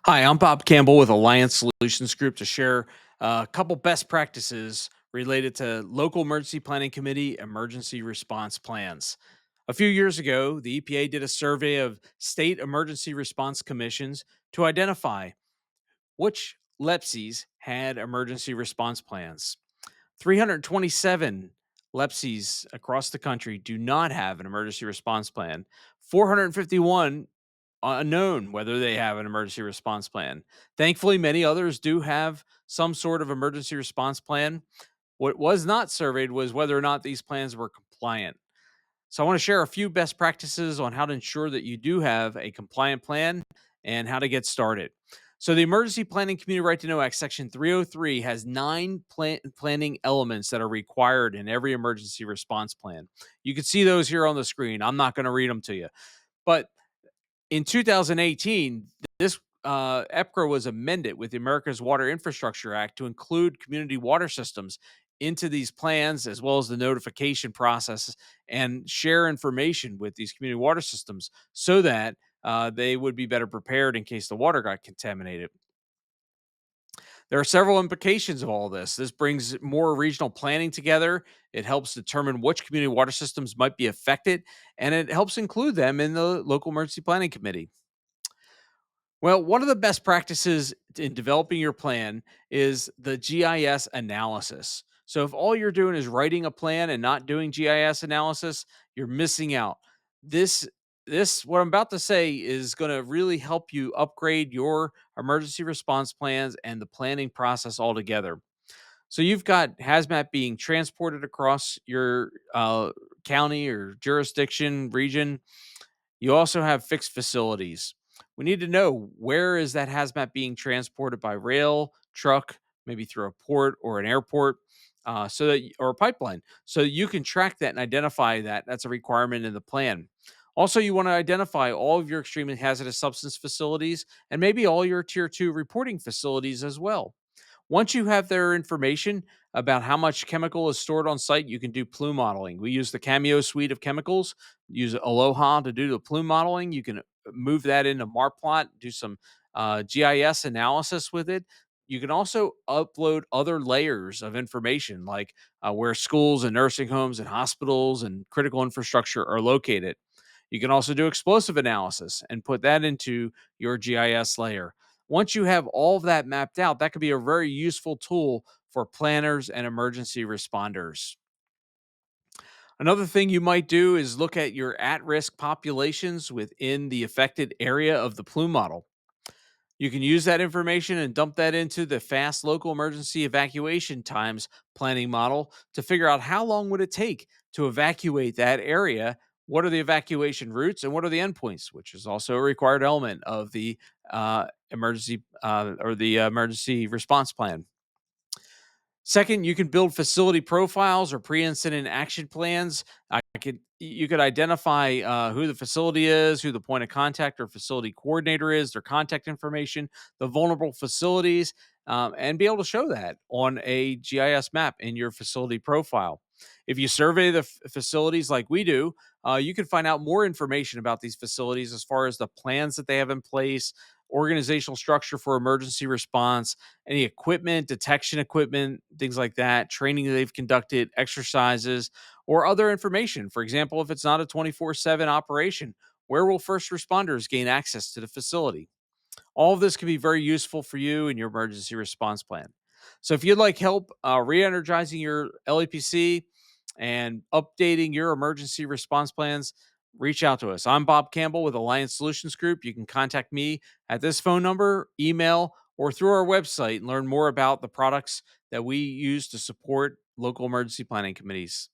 Hi, I'm Bob Campbell with Alliance Solutions Group to share a couple best practices related to local emergency planning committee emergency response plans. A few years ago, the EPA did a survey of state emergency response commissions to identify which LEPCs had emergency response plans. 327 LEPCs across the country do not have an emergency response plan. 451 unknown whether they have an emergency response plan. Thankfully, many others do have some sort of emergency response plan. What was not surveyed was whether or not these plans were compliant. So, I want to share a few best practices on how to ensure that you do have a compliant plan and how to get started. So, the Emergency Planning Community Right to Know Act, Section 303, has nine planning elements that are required in every emergency response plan. You can see those here on the screen. I'm not going to read them to you. But in 2018, this EPCRA was amended with the America's Water Infrastructure Act to include community water systems into these plans, as well as the notification process, and share information with these community water systems so that they would be better prepared in case the water got contaminated. There are several implications of all this. This brings more regional planning together. It helps determine which community water systems might be affected, and it helps include them in the local emergency planning committee. Well, one of the best practices in developing your plan is the GIS analysis. So, if all you're doing is writing a plan and not doing GIS analysis, you're missing out. This what I'm about to say is going to really help you upgrade your emergency response plans and the planning process altogether. So, you've got hazmat being transported across your county or jurisdiction region. You also have fixed facilities. We need to know, where is that hazmat being transported by rail, truck, maybe through a port or an airport, or a pipeline, so that you can track that and identify that. That's a requirement in the plan. Also, you want to identify all of your extremely hazardous substance facilities and maybe all your tier two reporting facilities as well. Once you have their information about how much chemical is stored on site, you can do plume modeling. We use the Cameo suite of chemicals, use Aloha to do the plume modeling. You can move that into Marplot, do some GIS analysis with it. You can also upload other layers of information, like where schools and nursing homes and hospitals and critical infrastructure are located. You can also do explosive analysis and put that into your GIS layer. Once you have all of that mapped out, that could be a very useful tool for planners and emergency responders. Another thing you might do is look at your at risk populations within the affected area of the plume model. You can use that information and dump that into the fast local emergency evacuation times planning model to figure out how long would it take to evacuate that area. What are the evacuation routes and what are the endpoints, which is also a required element of the emergency response plan. Second, you can build facility profiles or pre-incident action plans. You could identify who the facility is, who the point of contact or facility coordinator is, their contact information, the vulnerable facilities, and be able to show that on a GIS map in your facility profile. If you survey the facilities like we do, you can find out more information about these facilities as far as the plans that they have in place, organizational structure for emergency response, any equipment, detection equipment, things like that, training that they've conducted, exercises, or other information. For example, if it's not a 24/7 operation, where will first responders gain access to the facility? All of this can be very useful for you in your emergency response plan. So, if you'd like help re energizing your LEPC and updating your emergency response plans, reach out to us. I'm Bob Campbell with Alliance Solutions Group. You can contact me at this phone number, email, or through our website and learn more about the products that we use to support local emergency planning committees.